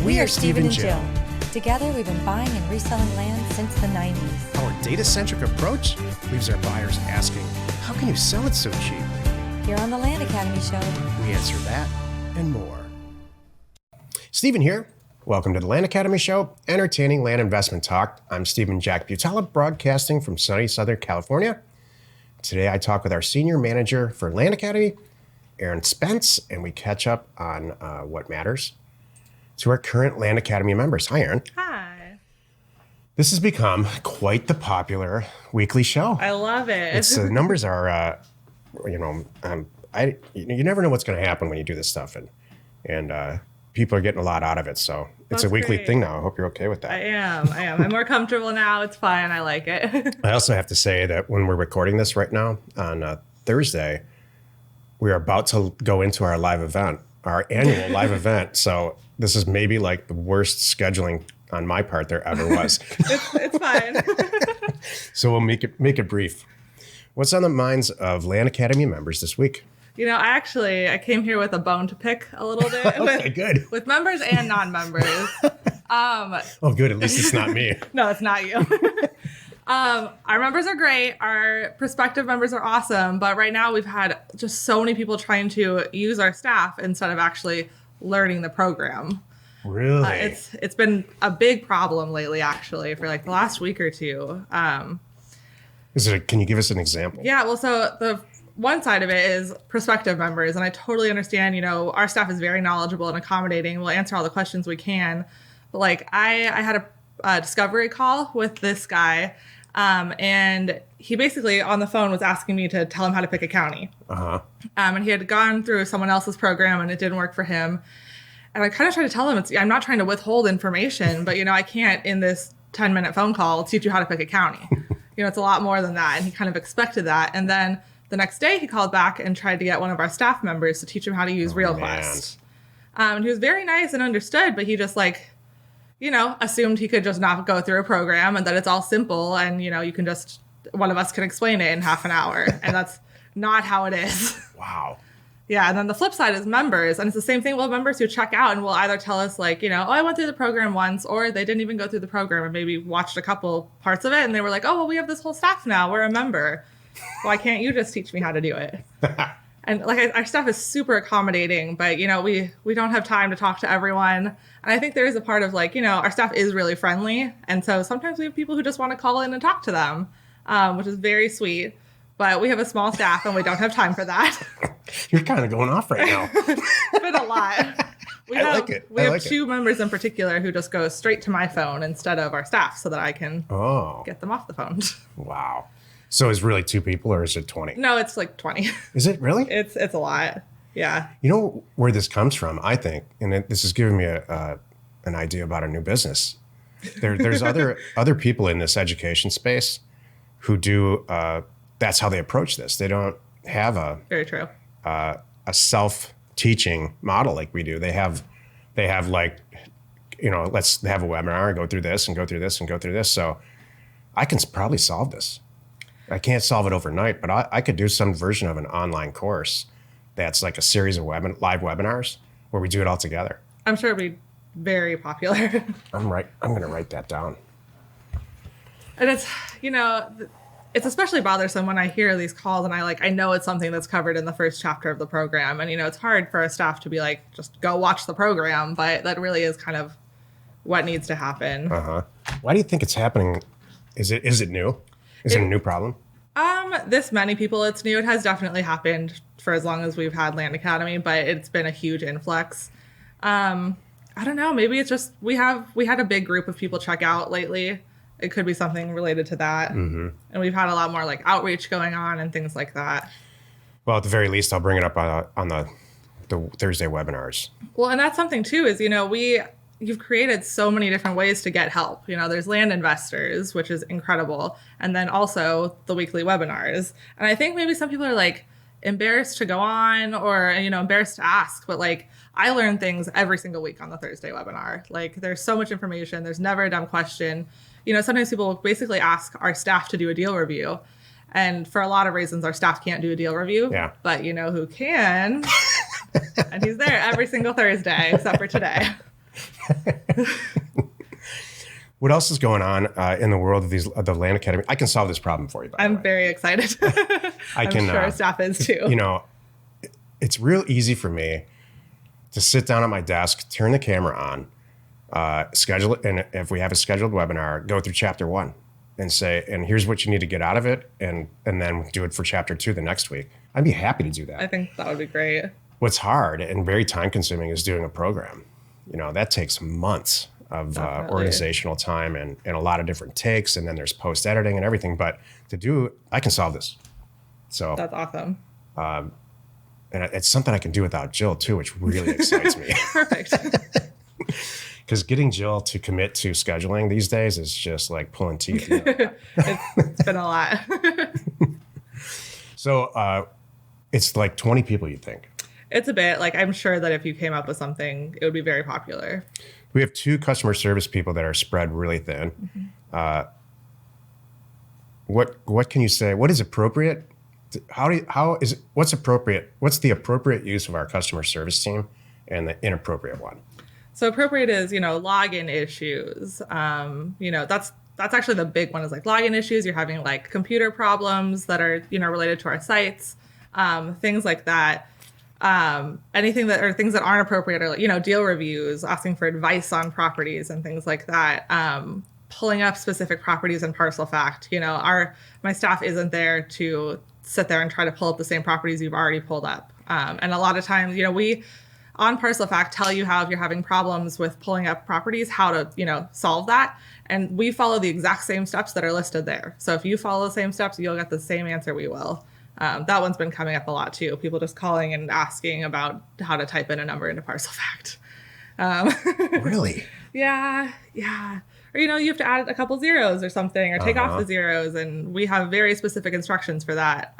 We are Steve and Jill. Together, we've been buying and reselling land since the 90s. Our data-centric approach leaves our buyers asking, how can you sell it so cheap? Here on the Land Academy Show, We answer that and more. Steven here. Welcome to the Land Academy Show, entertaining land investment talk. I'm Stephen Jack Butala, broadcasting from sunny Southern California. Today, I talk with our senior manager for Land Academy, Erin Spence, and we catch up on what matters to our current Land Academy members. Hi, Erin. Hi. This has become quite the popular weekly show. I love it. It's the numbers are, you never know what's going to happen when you do this stuff, and people are getting a lot out of it. So it's That's a weekly great. thing now. I hope you're okay with that. I am. I'm more comfortable now. It's fine. I like it. I also have to say that when we're recording this right now on Thursday, we are about to go into our live event, our annual live event. So this is maybe like the worst scheduling on my part there ever was. It's fine. So we'll make it brief. What's on the minds of Land Academy members this week? You know, I came here with a bone to pick a little bit. Okay, good. With members and non-members. Oh, good. At least it's not me. No, it's not you. Our members are great. Our prospective members are awesome. But right now we've had just so many people trying to use our staff instead of actually learning the program. Really? It's been a big problem lately, actually, for like the last week or two. Can you give us an example? Yeah, well, so the one side of it is prospective members, and I totally understand, our staff is very knowledgeable and accommodating. We'll answer all the questions we can. But like I had a discovery call with this guy, and he basically on the phone was asking me to tell him how to pick a county. Uh-huh. And he had gone through someone else's program and it didn't work for him. And I kind of tried to tell him, I'm not trying to withhold information, but, I can't in this 10-minute phone call teach you how to pick a county. It's a lot more than that. And he kind of expected that. And then the next day he called back and tried to get one of our staff members to teach him how to use RealQuest. And he was very nice and understood, but he just assumed he could just not go through a program and that it's all simple. And, one of us can explain it in half an hour. And that's not how it is. Wow. Yeah, and then the flip side is members, and it's the same thing. We'll have members who check out and will either tell us I went through the program once, or they didn't even go through the program and maybe watched a couple parts of it, and they were like, oh, well, we have this whole staff now. We're a member. Why can't you just teach me how to do it? And our staff is super accommodating, but, we don't have time to talk to everyone. And I think there is a part of our staff is really friendly. And so sometimes we have people who just want to call in and talk to them, which is very sweet. But we have a small staff and we don't have time for that. You're kind of going off right now. It's been a lot. We have two members in particular who just go straight to my phone instead of our staff so that I can get them off the phone. Wow. So is really 2 people or is it 20? No, it's like 20. Is it really? It's a lot. Yeah. You know where this comes from, I think, and this is giving me an idea about a new business. There's other people in this education space who do, that's how they approach this. They don't have Very true. A self-teaching model like we do. They have let's have a webinar and go through this and go through this and go through this. So I can probably solve this. I can't solve it overnight, but I could do some version of an online course that's like a series of live webinars where we do it all together. I'm sure it'd be very popular. I'm going to write that down. And it's, it's especially bothersome when I hear these calls and I know it's something that's covered in the first chapter of the program. And, it's hard for a staff to be like, just go watch the program. But that really is kind of what needs to happen. Uh-huh. Why do you think it's happening? Is it new? Is it a new problem? This many people, it's new. It has definitely happened for as long as we've had Land Academy, but it's been a huge influx. I don't know. Maybe it's just we had a big group of people check out lately. It could be something related to that. Mm-hmm. And we've had a lot more outreach going on and things like that. Well, at the very least, I'll bring it up on the Thursday webinars. Well, and that's something too, is, you've created so many different ways to get help. There's land investors, which is incredible. And then also the weekly webinars. And I think maybe some people are embarrassed to go on or, embarrassed to ask. But I learn things every single week on the Thursday webinar. There's so much information. There's never a dumb question. Sometimes people basically ask our staff to do a deal review. And for a lot of reasons, our staff can't do a deal review. Yeah. But who can? And he's there every single Thursday, except for today. What else is going on in the world of the Land Academy? I can solve this problem for you. By the way. I'm very excited. I'm sure our staff is too. You know, it's real easy for me to sit down at my desk, turn the camera on, schedule it, and if we have a scheduled webinar, go through chapter 1 and say, and here's what you need to get out of it, and then do it for chapter 2 the next week. I'd be happy to do that. I think that would be great. What's hard and very time consuming is doing a program. You know, that takes months of organizational time and a lot of different takes, and then there's post editing and everything. But I can solve this. So that's awesome. And it's something I can do without Jill too, which really excites me. Perfect. Because getting Jill to commit to scheduling these days is just like pulling teeth. It's been a lot. So it's like 20 people, you think? It's a bit. Like, I'm sure that if you came up with something, it would be very popular. We have 2 customer service people that are spread really thin. Mm-hmm. What can you say? What is appropriate? What's appropriate? What's the appropriate use of our customer service team and the inappropriate one? So appropriate is, login issues. That's actually the big one, is like login issues. You're having like computer problems that are, related to our sites, things like that. Anything that, or things that aren't appropriate, or deal reviews, asking for advice on properties and things like that. Pulling up specific properties in Parcel Fact. My staff isn't there to sit there and try to pull up the same properties you've already pulled up. And a lot of times, we on Parcel Fact tell you how, if you're having problems with pulling up properties, how to, solve that. And we follow the exact same steps that are listed there. So if you follow the same steps, you'll get the same answer we will. That one's been coming up a lot too. People just calling and asking about how to type in a number into Parcel Fact. Really? Yeah. Or, you have to add a couple zeros or something, or take off the zeros. And we have very specific instructions for that.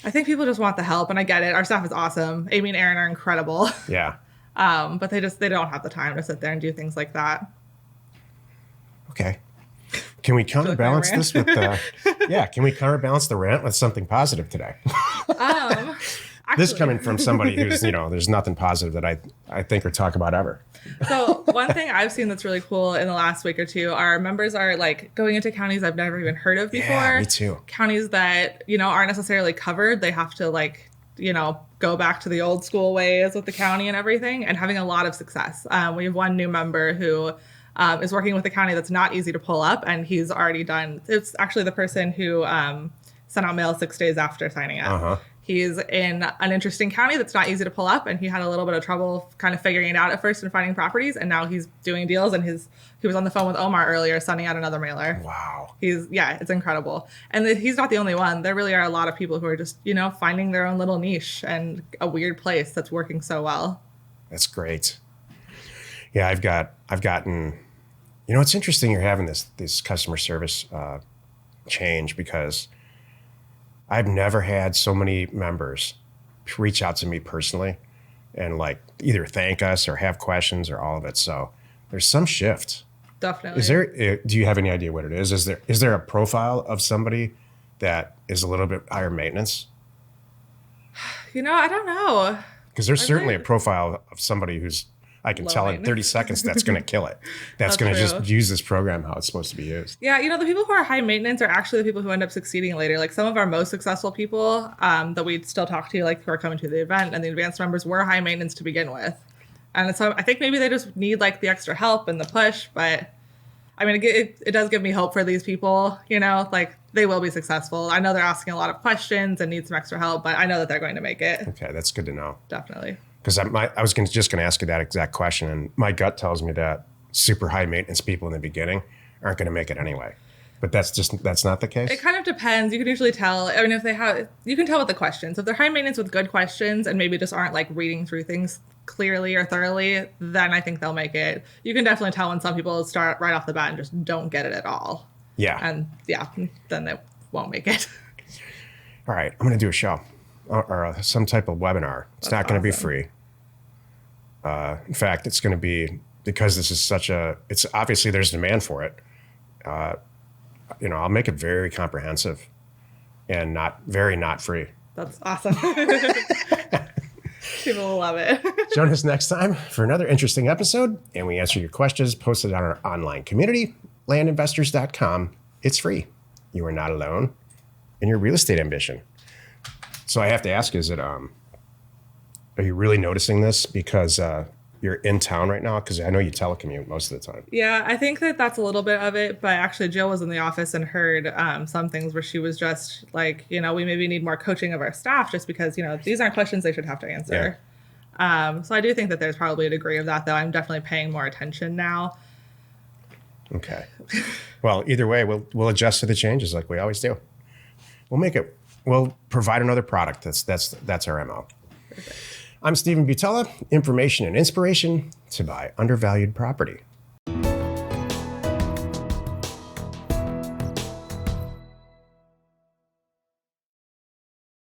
I think people just want the help, and I get it. Our staff is awesome. Amy and Erin are incredible. Yeah. But they don't have the time to sit there and do things like that. Okay. Can we counterbalance this with can we counterbalance the rant with something positive today? This coming from somebody who's, there's nothing positive that I think or talk about ever. So one thing I've seen that's really cool in the last week or two, our members are like going into counties I've never even heard of before. Yeah, me too. Counties that, aren't necessarily covered. They have to go back to the old school ways with the county and everything, and having a lot of success. We have one new member who is working with a county that's not easy to pull up, and he's already done. It's actually the person who sent out mail 6 days after signing up. He's in an interesting county that's not easy to pull up, and he had a little bit of trouble kind of figuring it out at first and finding properties, and now he's doing deals, and he was on the phone with Omar earlier sending out another mailer. Wow. It's incredible. And he's not the only one. There really are a lot of people who are just, finding their own little niche and a weird place that's working so well. That's great. Yeah, I've gotten, it's interesting you're having this customer service change, because I've never had so many members reach out to me personally and either thank us or have questions or all of it. So there's some shift. Definitely. Do you have any idea what it is? Is there a profile of somebody that is a little bit higher maintenance? I don't know. Because there's certainly a profile of somebody who's, I can tell in 30 seconds that's going to kill it. That's going to just use this program how it's supposed to be used. Yeah, the people who are high maintenance are actually the people who end up succeeding later. Like some of our most successful people that we still talk to, who are coming to the event, and the advanced members were high maintenance to begin with. And so I think maybe they just need the extra help and the push. But I mean, it does give me hope for these people, they will be successful. I know they're asking a lot of questions and need some extra help, but I know that they're going to make it. Okay, that's good to know. Definitely. Because I was just going to ask you that exact question, and my gut tells me that super high maintenance people in the beginning aren't going to make it anyway. But that's not the case? It kind of depends. You can usually tell. I mean, you can tell with the questions. If they're high maintenance with good questions and maybe just aren't reading through things clearly or thoroughly, then I think they'll make it. You can definitely tell when some people start right off the bat and just don't get it at all. Yeah. And then they won't make it. All right. I'm going to do a show or some type of webinar. It's not going to be free. In fact, it's going to be, because this is it's obviously there's demand for it. I'll make it very comprehensive and not free. That's awesome. People will love it. Join us next time for another interesting episode, and we answer your questions posted on our online community, landinvestors.com. It's free. You are not alone in your real estate ambition. So I have to ask, are you really noticing this because you're in town right now? Because I know you telecommute most of the time. Yeah, I think that that's a little bit of it. But actually, Jill was in the office and heard some things where she was just like, we maybe need more coaching of our staff just because, these aren't questions they should have to answer. Yeah. So I do think that there's probably a degree of that, though. I'm definitely paying more attention now. Okay. Well, either way, we'll adjust to the changes like we always do. We'll provide another product. That's our MO. Perfect. I'm Stephen Butella, information and inspiration to buy undervalued property.